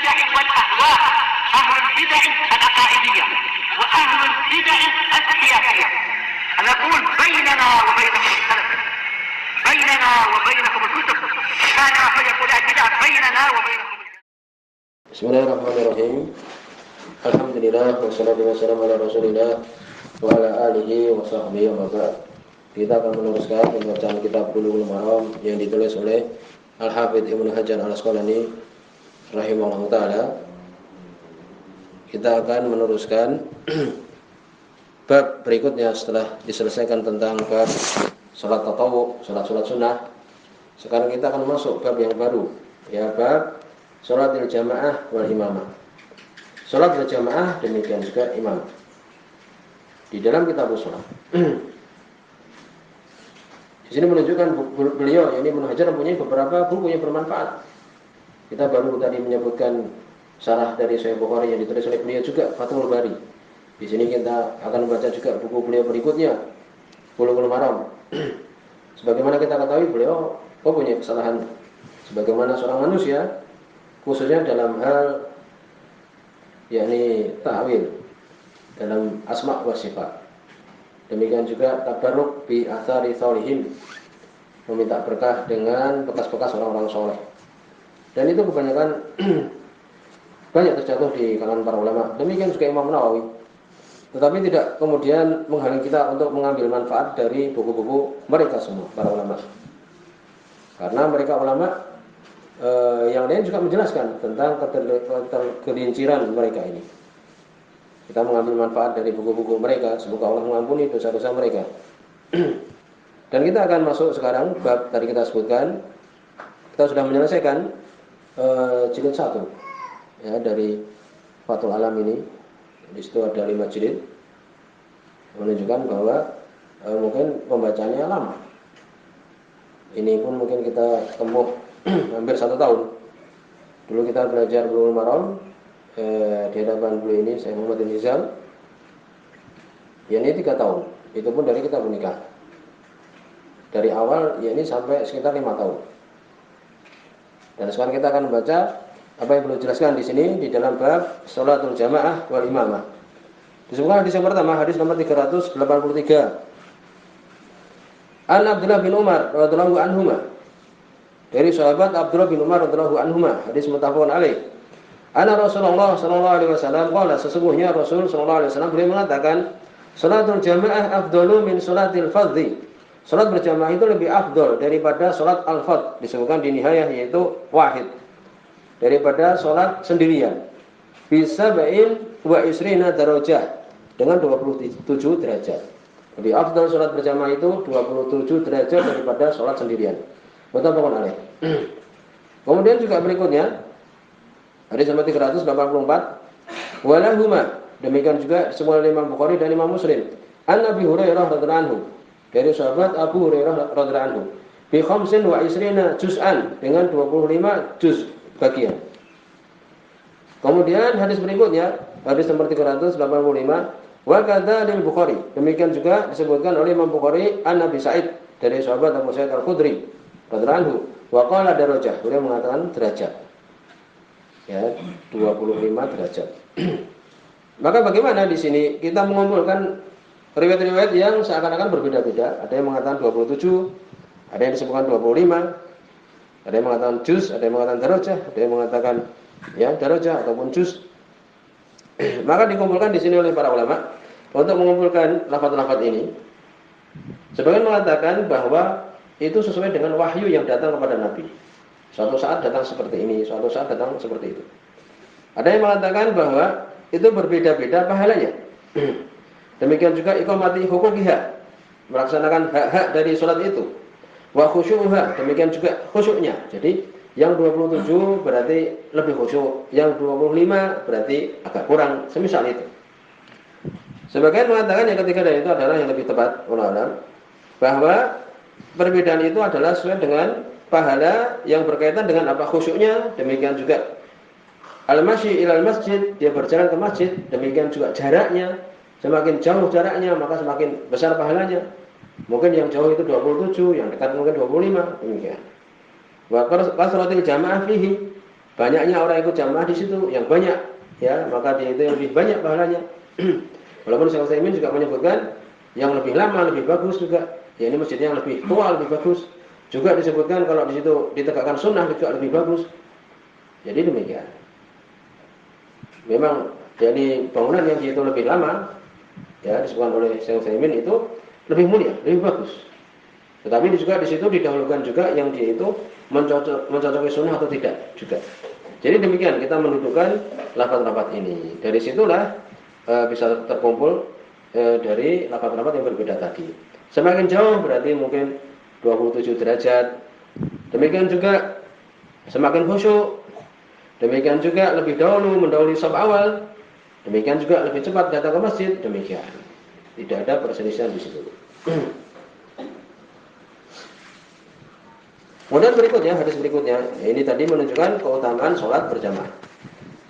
البدع والأهواء، أهل البدع العقائدية وأهل البدع السياسية. نقول بيننا وبينكم السلف، بيننا وبينكم الكتب، كان فيقول البدع بيننا وبينكم. Bismillahirrahmanirrahim. Alhamdulillah wassalatu wassalamu ala Rasulillah wa ala alihi wa sahbihi wa ba'd. Kita akan meneruskan pembacaan kitab Bulughul Maram yang ditulis oleh Al-Hafidz Ibnu Hajar Al-Asqalani rahimahullah taala. Kita akan meneruskan bab berikutnya setelah diselesaikan tentang bab salat tatawwu, salat sunnah. Sekarang kita akan masuk bab yang baru, ya bab salatil jamaah wal imamah. Salat berjamaah demikian juga imam. Di dalam kitab salat. Di sini menunjukkan beliau, yakni Ibnu Hajar, mempunyai beberapa buku yang bermanfaat. Kita baru tadi menyebutkan syarah dari Sahih Bukhari yang ditulis oleh beliau juga, Fathul Bari. Di sini kita akan membaca juga buku beliau berikutnya, Bulughul Maram. Sebagaimana kita ketahui, beliau mempunyai kesalahan sebagaimana seorang manusia, khususnya dalam hal yakni ta'wil dalam asma wa sifat. Demikian juga tabarruk bi athari sholihin, meminta berkah dengan bekas-bekas orang-orang soleh. Dan itu kebanyakan banyak terjatuh di kalangan para ulama. Demikian juga Imam Nawawi. Tetapi tidak kemudian menghalangi kita untuk mengambil manfaat dari buku-buku mereka semua, para ulama. Karena mereka ulama yang lain juga menjelaskan tentang kegelinciran mereka ini. Kita mengambil manfaat dari buku-buku mereka. Semoga Allah mengampuni dosa-dosa mereka. Dan kita akan masuk sekarang bab tadi kita sebutkan. Kita sudah menyelesaikan jilid 1 ya, dari Fathul Alam ini. Di situ ada 5 jilid, menunjukkan bahwa mungkin pembacanya lama. Ini pun mungkin kita tempuh hampir 1 tahun. Dulu kita belajar Bulughul Maram di hadapan beliau ini, Syekh Muhammad bin Nizam. Ya ini 3 tahun. Itu pun dari kita menikah. Dari awal ya ini sampai sekitar 5 tahun. Dan sekarang kita akan membaca apa yang beliau jelaskan di sini di dalam bab salatul jamaah wal imamah. Disebutkan hadis yang pertama, hadis nomor 383. An Abdullah bin Umar radhiyallahu anhuma. Dari sahabat Abdullah bin Umar radhiyallahu anhuma, hadis muttafaqun alaih. Anna Rasulullah sallallahu alaihi wasallam qala, sesungguhnya Rasul sallallahu alaihi wasallam beliau mengatakan, salatul jamaah afdalu min salatil fardhi. Salat berjamaah itu lebih afdal daripada salat al-fardh, disebutkan di nihayah yaitu wahid. Daripada salat sendirian. Bisa ba'in wa isrina darajah, dengan 27 derajat. Lebih afdal salat berjamaah itu 27 derajat daripada salat sendirian. Muttafaqun alaih. Kemudian juga berikutnya hadis nomor 384, walahuma, demikian juga semua Imam Bukhari dan Imam Muslim. An Abi Hurairah radhiyallahu anhu, dari sahabat Abu Hurairah radhiyallahu anhu, bi khamsin wa isrina juz'an, dengan 25 juz bagian. Kemudian hadis berikutnya, hadis nomor 385, wa kadza lil Bukhari, demikian juga disebutkan oleh Imam Bukhari an Nabi Sa'id, dari sahabat Abu Sa'id Al-Khudri radhiyallahu anhu, wa qala darajah, beliau mengatakan derajat. Ya, 25 derajat. Maka bagaimana di sini kita mengumpulkan riwayat-riwayat yang seakan-akan berbeda-beda. Ada yang mengatakan 27, ada yang disebutkan 25, ada yang mengatakan juz, ada yang mengatakan darajah, ada yang mengatakan ya darajah ataupun juz. Maka dikumpulkan di sini oleh para ulama untuk mengumpulkan lafaz-lafaz ini. Sebagian mengatakan bahwa itu sesuai dengan wahyu yang datang kepada Nabi. Suatu saat datang seperti ini, suatu saat datang seperti itu. Ada yang mengatakan bahwa itu berbeda-beda pahalanya. Demikian juga iqamati huquqiha, melaksanakan hak-hak dari salat itu. Wa khusyu'uha, demikian juga khusyuknya. Jadi yang 27 berarti lebih khusyuk, yang 25 berarti agak kurang, semisal itu. Sebagian mengatakan yang ketiga dari itu adalah yang lebih tepat, ulama, bahwa perbedaan itu adalah sesuai dengan pahala yang berkaitan dengan apa khusyuknya. Demikian juga al-masyi ilal masjid, dia berjalan ke masjid, demikian juga jaraknya. Semakin jauh jaraknya maka semakin besar pahalanya. Mungkin yang jauh itu 27, yang dekat mungkin 25, demikian. Wa kasratil jamaah fihi, banyaknya orang ikut jamaah di situ yang banyak, ya, maka dia itu yang lebih banyak pahalanya. Walaupun Syekh Utsaimin juga menyebutkan yang lebih lama lebih bagus juga. Ya, ini masjid yang lebih tua lebih bagus. Juga disebutkan kalau di situ ditegakkan sunnah juga lebih bagus. Jadi demikian. Memang jadi bangunan yang itu lebih lama, ya, disebutkan oleh Syekh Utsaimin itu lebih mulia, lebih bagus. Tetapi juga di situ didahulukan juga yang dia itu mencocoki sunnah atau tidak juga. Jadi demikian kita mendudukkan lafaz-lafaz ini. Dari situlah bisa terkumpul dari lafaz-lafaz yang berbeda tadi. Semakin jauh berarti mungkin 27 derajat. Demikian juga semakin khusyuk. Demikian juga lebih dahulu mendahului shaf awal. Demikian juga lebih cepat datang ke masjid. Demikian. Tidak ada perselisihan di situ. Kemudian berikutnya, hadis berikutnya, ini tadi menunjukkan keutamaan sholat berjamaah.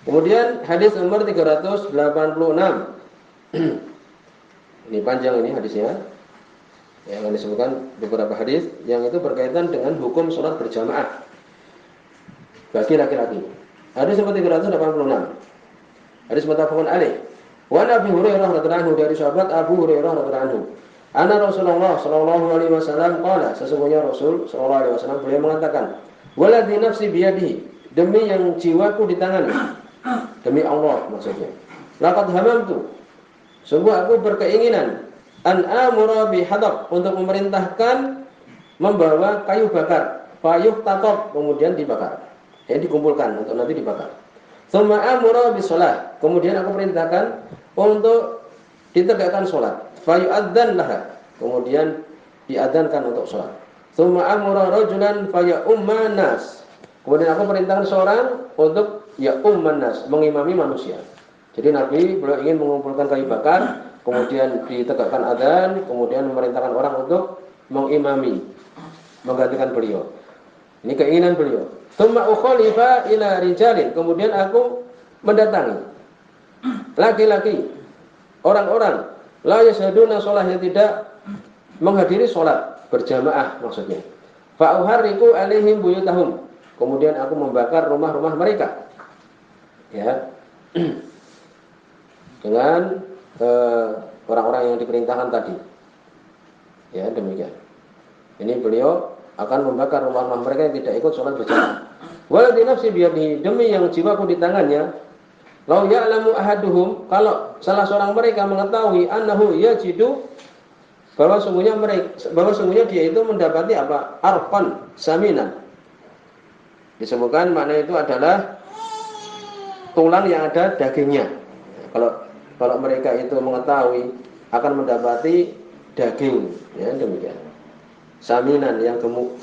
Kemudian hadis nomor 386. Ini panjang ini hadisnya. Yang disebutkan beberapa hadis yang itu berkaitan dengan hukum sholat berjamaah bagi laki-laki. Hadis nomor 386. Hadis muttafaqun alaih. Wa Abi Hurairah radhiyallahu anhu, dari sahabat Abu Hurairah radhiyallahu anhu. Anna Rasulullah sallallahu alaihi wasallam qala, sesungguhnya Rasul sallallahu alaihi wasallam beliau mengatakan, "Waladzi nafsi biyadihi," demi yang jiwaku di tangannya. Demi Allah maksudnya. Laqad hamamtu, sungguh aku berkeinginan an amura bi hadab, untuk memerintahkan membawa kayu bakar, fayuh tatab, kemudian dibakar. Jadi dikumpulkan untuk nanti dibakar. Tsumma amura bi shalah, kemudian aku perintahkan untuk ditegakkan salat. Fayu'adzan laha, kemudian diadzankan untuk sholat. Tsumma amara rajulan faya'umman nas, kemudian aku perintahkan seorang untuk ya'umman nas, mengimami manusia. Jadi Nabi beliau ingin mengumpulkan kayu bakar, kemudian ditegakkan adzan, kemudian memerintahkan orang untuk mengimami, menggantikan beliau. Ini keinginan beliau. Tsumma ukhalifa ila rijalin, kemudian aku mendatangi laki-laki, orang-orang la yashhaduna shalah, yang tidak menghadiri sholat berjamaah maksudnya. Fa uharriqu alaihim buyutahum, kemudian aku membakar rumah-rumah mereka. Ya. Dengan orang-orang yang diperintahkan tadi. Ya, demikian. Ini beliau akan membakar rumah-rumah mereka yang tidak ikut sholat berjamaah. Waladzi nafsi biyadihi, demi yang jiwaku di tangannya. Lau ya'lamu ahaduhum, kalau salah seorang mereka mengetahui annahu yajidu, bahwa sungguhnya dia itu mendapati apa? Arqan saminan. Disebutkan makna itu adalah tulang yang ada dagingnya. Kalau mereka itu mengetahui akan mendapati daging, ya demikian. Saminan yang gemuk.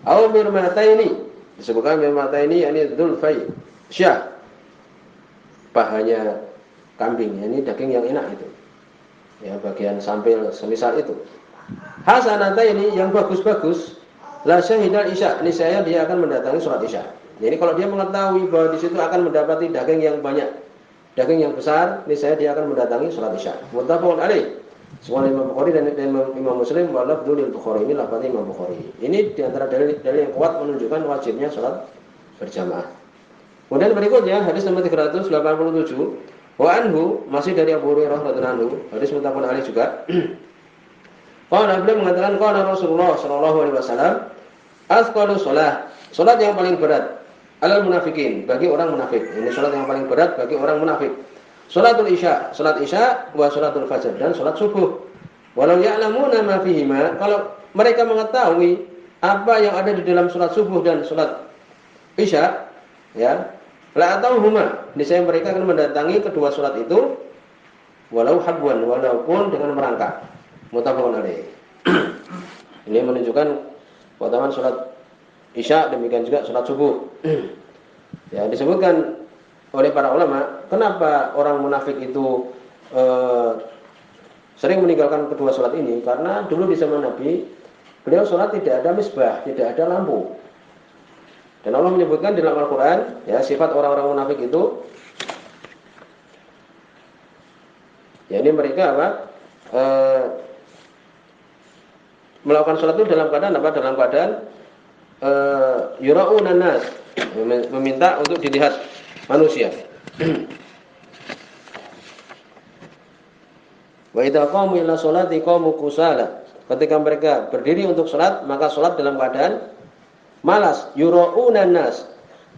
Au mirmataini, disebutkan mirmataini yakni dzulfai syah, pahanya kambing, ini daging yang enak itu. Ya, bagian sampil semisal itu. Hasanata ini yang bagus-bagus, la syahidal isya, ini saya dia akan mendatangi sholat isya. Jadi kalau dia mengetahui bahwa di situ akan mendapati daging yang banyak, daging yang besar, ini saya dia akan mendatangi sholat isya. Muttafaqun alaih. Semua Imam Bukhari dan Imam Muslim, wa lafdzul Bukhari, ini lafaz Imam Bukhari. Ini di antara dalil yang kuat menunjukkan wajibnya sholat berjamaah. Kemudian berikutnya hadis nomor 387, wa anhu, masih dari Abu Hurairah radhiyallahu anhu, hadis muttafaqun alaih juga. Qala, beliau mengatakan qala Rasulullah sallallahu alaihi wasallam, asqalu shalah, salat yang paling berat alal munafikin, bagi orang munafik. Ini salat yang paling berat bagi orang munafik. Salatul isya, salat isya, wa salatul fajr, dan salat subuh. Walau ya'lamuna ma fihima, kalau mereka mengetahui apa yang ada di dalam salat subuh dan salat isya, ya, la atauhuma, niscaya mereka akan mendatangi kedua salat itu walau habwan, walaupun dengan merangkak. Muttafaqun alaih. Ini menunjukkan keutamaan salat isya, demikian juga salat subuh. Ya, disebutkan oleh para ulama, kenapa orang munafik itu sering meninggalkan kedua salat ini? Karena dulu di zaman Nabi, beliau salat tidak ada misbah, tidak ada lampu. Dan Allah menyebutkan di dalam Al-Quran, ya, sifat orang-orang munafik itu, ya, ini mereka apa? Melakukan sholat itu dalam keadaan apa? Dalam keadaan yura'unan nas, meminta untuk dilihat manusia. Wa idza qamu ila sholati qamu kusala. Ketika mereka berdiri untuk salat, maka salat dalam keadaan malas. Yura'una nas.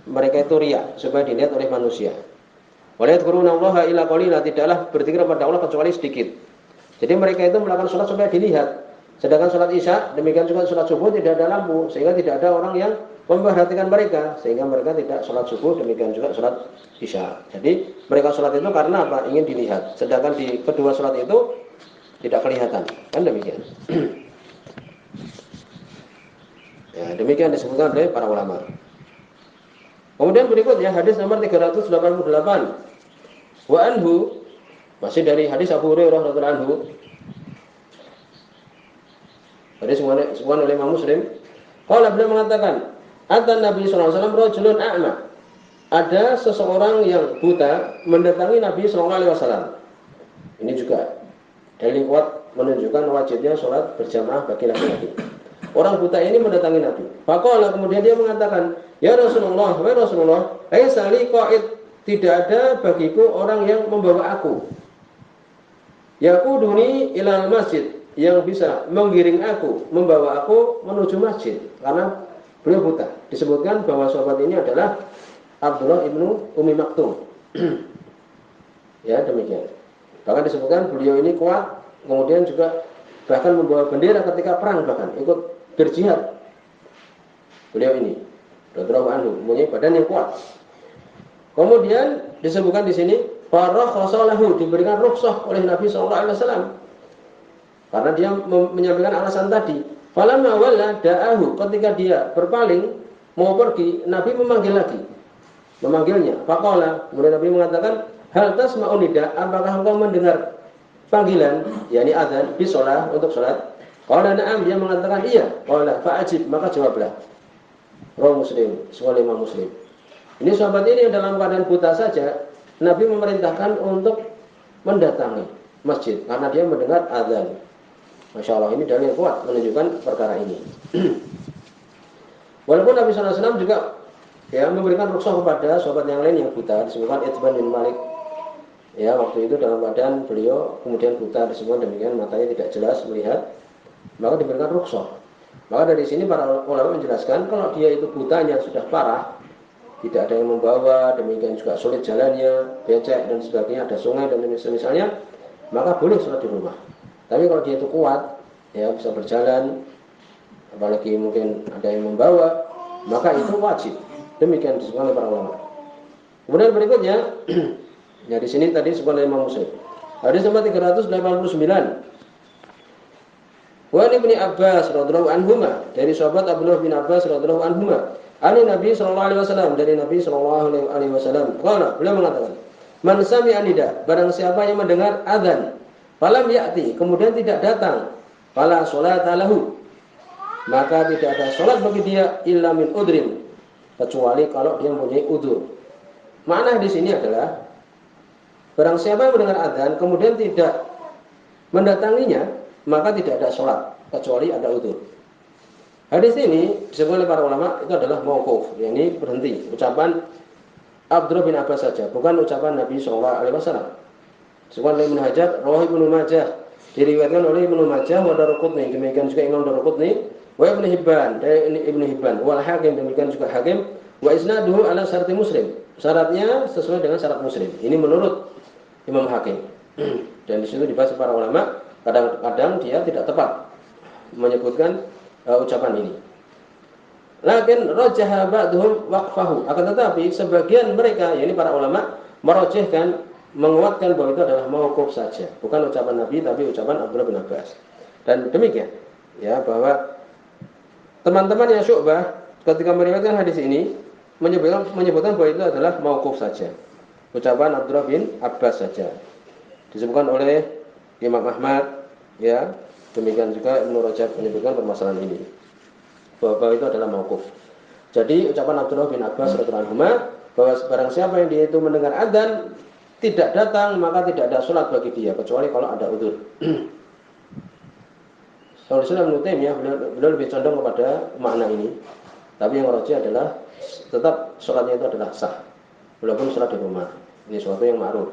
Mereka itu riya supaya dilihat oleh manusia. Wa la yadhkurunallaha illa qalila, tidaklah berzikir kepada Allah kecuali sedikit. Jadi mereka itu melakukan salat supaya dilihat. Sedangkan salat Isya, demikian juga salat subuh tidak ada lampu, sehingga tidak ada orang yang memperhatikan mereka, sehingga mereka tidak salat subuh, demikian juga salat Isya. Jadi mereka salat itu karena apa? Ingin dilihat. Sedangkan di kedua salat itu tidak kelihatan. Kan demikian. Ya, demikian disebutkan oleh para ulama. Kemudian berikutnya hadis nomor 388. Wa anhu, masih dari hadis Abu Hurairah radhiyallahu anhu. Hadis sebuah oleh Imam Muslim. Qala, beliau mengatakan, "Atan Nabi sallallahu alaihi wasallam rajulun a'ma." Ada seseorang yang buta mendatangi Nabi sallallahu alaihi wasallam. Ini juga dalil kuat menunjukkan wajibnya salat berjamaah bagi laki-laki. Orang buta ini mendatangi Nabi. Faqala, kemudian dia mengatakan, "Ya Rasulullah, wa Rasulullah, laisa li qa'id, tidak ada bagiku orang yang membawa aku. Yaquduni ilal masjid, yang bisa menggiring aku, membawa aku menuju masjid." Karena beliau buta. Disebutkan bahwa sahabat ini adalah Abdullah ibnu Ummi Maktum. Ya, demikian. Bahkan disebutkan beliau ini kuat, kemudian juga bahkan membawa bendera ketika perang, bahkan ikut berjihad. Beliau ini radhiyallahu anhu mempunyai badan yang kuat. Kemudian disebutkan di sini farakhasalahu, diberikan rukhsah oleh Nabi sallallahu alaihi wasallam. Karena dia menyampaikan alasan tadi. Falamma walla da'ahu, ketika dia berpaling mau pergi, Nabi memanggil lagi. Memanggilnya. Faqala, kemudian Nabi mengatakan, "Hal tasma'u nida, apakah engkau mendengar panggilan, yakni adzan fi shalah, untuk salat?" Qala na'am, dia mengatakan iya. Qala fa'ajib, maka jawablah. Rawi Muslim, sebuah Imam Muslim. Ini sahabat ini yang dalam keadaan buta saja, Nabi memerintahkan untuk mendatangi masjid karena dia mendengar adzan. Masya Allah, ini dalil kuat menunjukkan perkara ini. Walaupun Nabi SAW juga memberikan rukhsah kepada sahabat yang lain yang buta, disebutkan Itban bin Malik. Ya, waktu itu dalam keadaan beliau kemudian buta, disebutkan demikian, matanya tidak jelas melihat, maka diberikan rukhsah. Maka dari sini para ulama menjelaskan kalau dia itu butanya sudah parah, tidak ada yang membawa, demikian juga sulit jalannya, becek dan sebagainya, ada sungai dan misalnya, maka boleh sholat di rumah. Tapi kalau dia itu kuat, ya bisa berjalan, apalagi mungkin ada yang membawa, maka itu wajib. Demikian disebutkan oleh para ulama. Kemudian berikutnya, ya di sini tadi disebutkan oleh Imam Muslim. Hadis nomor 389. Wa Ibnu Abbas radhiyallahu anhuma, dari sahabat Abdullah bin Abbas radhiyallahu anhuma, ani Nabi sallallahu alaihi wasallam, dari Nabi sallallahu alaihi wasallam. Qala, beliau mengatakan, "Man sami'a nida, barang siapa yang mendengar adzan, falam ya'ti, kemudian tidak datang, fala sholata lahu, maka tidak ada salat bagi dia illa min udrin, kecuali kalau dia mempunyai udzur." Makna di sini adalah barang siapa yang mendengar adzan kemudian tidak mendatanginya, maka tidak ada sholat kecuali ada udzur. Hadis ini disebut oleh para ulama itu adalah mauquf, yakni berhenti, ucapan Abdullah bin Abbas saja, bukan ucapan Nabi sallallahu alaihi wasallam. Disebut oleh Ibnu Hajar, rawahu Ibnu Majah, diriwayatkan oleh Ibnu Majah wa Daruqutni, demikian juga Imam Daruqutni, wa Ibnu Hibban, dari Ibnu Hibban, wal Hakim, demikian juga Hakim, wa isnaduhu ala syarti Muslim, syaratnya sesuai dengan syarat Muslim. Ini menurut Imam Hakim. Dan di situ dibahas para ulama, kadang-kadang dia tidak tepat menyebutkan ucapan ini. Lakin rajaha ba'dhum waqfahu, akan tetapi sebagian mereka, yakni para ulama, merojihkan, menguatkan bahwa itu adalah mauquf saja, bukan ucapan Nabi tapi ucapan Abdullah bin Abbas. Dan demikian, ya, bahwa teman-teman yang Syu'bah ketika meriwayatkan hadis ini menyebutkan bahwa itu adalah mauquf saja, ucapan Abdullah bin Abbas saja. Disebutkan oleh Imam Ahmad, ya, demikian juga Ibnu Rajab menyebutkan permasalahan ini, bahwa itu adalah mauquf. Jadi ucapan Abdullah bin Abbas radhiyallahu anhu bahwa barang siapa yang dia itu mendengar adzan tidak datang, maka tidak ada sholat bagi dia kecuali kalau ada udzur. Kalau Islam Ibnu Taimiyah, beliau lebih condong kepada makna ini, tapi yang rajih adalah tetap sholatnya itu adalah sah, walaupun sholat di rumah. Ini suatu yang ma'ruf.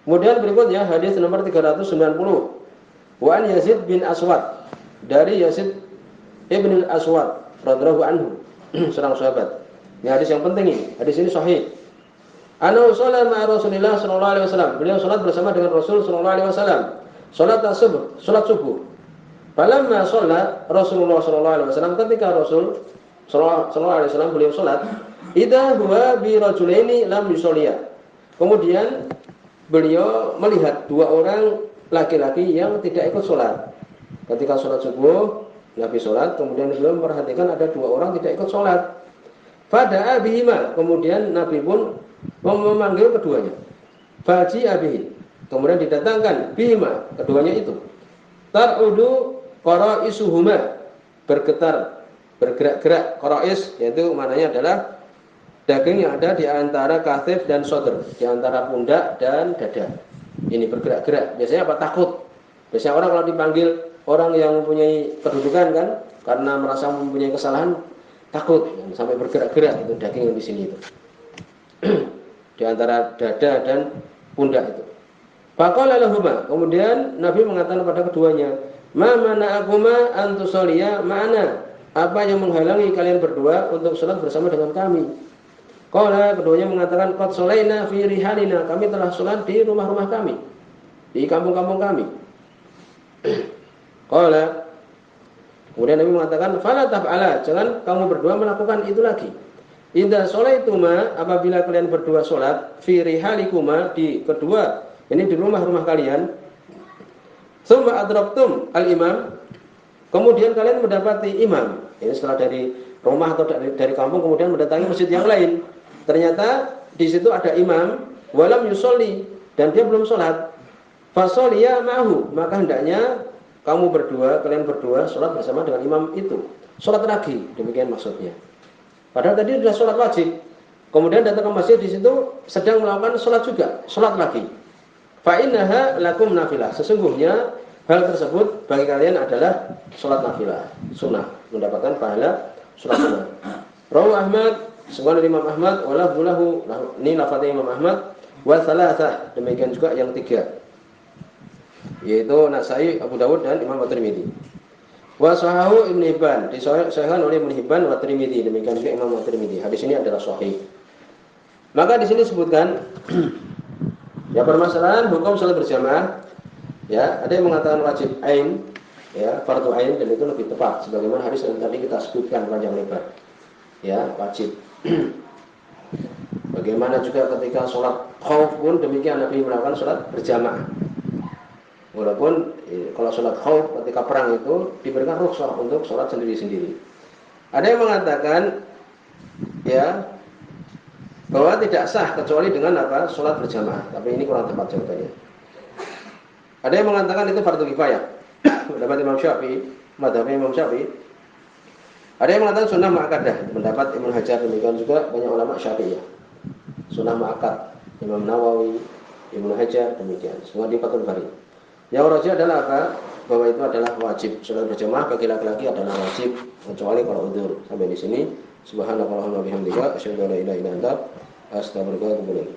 Kemudian berikutnya hadis nomor 390. Wa an Yazid bin Aswad, dari Yazid ibn al-Aswad radhiyallahu anhu, seorang sahabat. Ini hadis yang penting ini. Hadis ini sahih. Ana shalla ma'a Rasulillah sallallahu alaihi wasallam. Beliau salat bersama dengan Rasul sallallahu alaihi wasallam. Salat subuh, salat subuh. Falamma shalla Rasulullah sallallahu alaihi wasallam, ketika Rasul sallallahu alaihi wasallam beliau salat, idza huwa bi rajulaini lam yusalliya. Kemudian beliau melihat dua orang laki-laki yang tidak ikut sholat. Ketika sholat subuh, Nabi sholat, kemudian beliau memperhatikan ada dua orang tidak ikut sholat. Fada'a bihima, kemudian Nabi pun memanggil keduanya. Faji abihi, kemudian didatangkan bihima, keduanya itu. Tar'udu qara'isuhuma, bergetar, bergerak-gerak. Qara'is, yaitu maknanya adalah daging yang ada di antara katif dan sodr, di antara pundak dan dada. Ini bergerak-gerak. Biasanya apa? Takut. Biasanya orang kalau dipanggil orang yang mempunyai kedudukan kan, karena merasa mempunyai kesalahan, takut sampai bergerak-gerak. Itu daging yang di sini itu. Di antara dada dan pundak itu. Faqala lahuma, kemudian Nabi mengatakan kepada keduanya, "Ma mana'akuma an tusalliya ma'ana?" Apa yang menghalangi kalian berdua untuk salat bersama dengan kami? Qala, keduanya mengatakan, qad shalaina fi rihalina, kami telah salat di rumah-rumah kami, di kampung-kampung kami. Qala, kemudian Nabi mengatakan, fala taf'ala, jangan kamu berdua melakukan itu lagi. Idza shalaituma, apabila kalian berdua salat fi rihalikuma, di kedua, ini di rumah-rumah kalian, tsumma adraktum al-imam, kemudian kalian mendapati imam. Ini setelah dari rumah atau dari kampung kemudian mendatangi masjid yang lain. Ternyata di situ ada imam, walam yusolli, dan dia belum sholat. Fasoliya ma'hu, maka hendaknya kamu berdua, kalian berdua sholat bersama dengan imam itu. Sholat lagi, demikian maksudnya. Padahal tadi sudah sholat wajib. Kemudian datang ke masjid, di situ sedang melakukan sholat juga, sholat lagi. Fa'innaha lakum nafilah, sesungguhnya hal tersebut bagi kalian adalah sholat nafilah, sunnah, mendapatkan pahala sholat sunnah. Rawu Ahmad, semua dari Imam Ahmad, wala bulahu, ini lafadznya Imam Ahmad, wa thalathah, demikian juga yang tiga, yaitu Nasai, Abu Dawud dan Imam At-Tirmidzi. Wa sahahu Ibnu Hibban, disahihkan oleh Ibnu Hibban wa Tirmidzi, demikian juga Imam At-Tirmidzi. Hadis ini adalah sahih. Maka di sini disebutkan ya permasalahan hukum salat berjamaah. Ya, ada yang mengatakan wajib ain, ya, fardu ain, dan itu lebih tepat sebagaimana hadis yang tadi kita sebutkan panjang lebar. Ya, wajib. Bagaimana juga ketika sholat khauf pun demikian, Nabi melakukan sholat berjamaah. Walaupun kalau sholat khauf ketika perang itu diberikan rukhsah untuk sholat sendiri-sendiri. Ada yang mengatakan ya bahwa tidak sah kecuali dengan apa? Sholat berjamaah. Tapi ini kurang tepat jawabannya. Ada yang mengatakan itu fardu kifayah. Pendapat Imam Syafi'i, mazhab Imam Syafi'i. Ada yang mengatakan sunnah muakkadah, pendapat Ibnu Hajar, demikian juga banyak ulama Syafi'iyah. Sunnah muakkad, Imam Nawawi, Ibnu Hajar, demikian. Semua di Fathul Bari. Yang rajih adalah apa? Bahwa itu adalah wajib. Salat berjamaah bagi laki-laki adalah wajib, kecuali kalau udzur. Sampai di sini. Subhanallahumma wa bihamdika, asyhadu an la ilaha illa anta, astaghfiruka wa atubu ilaik.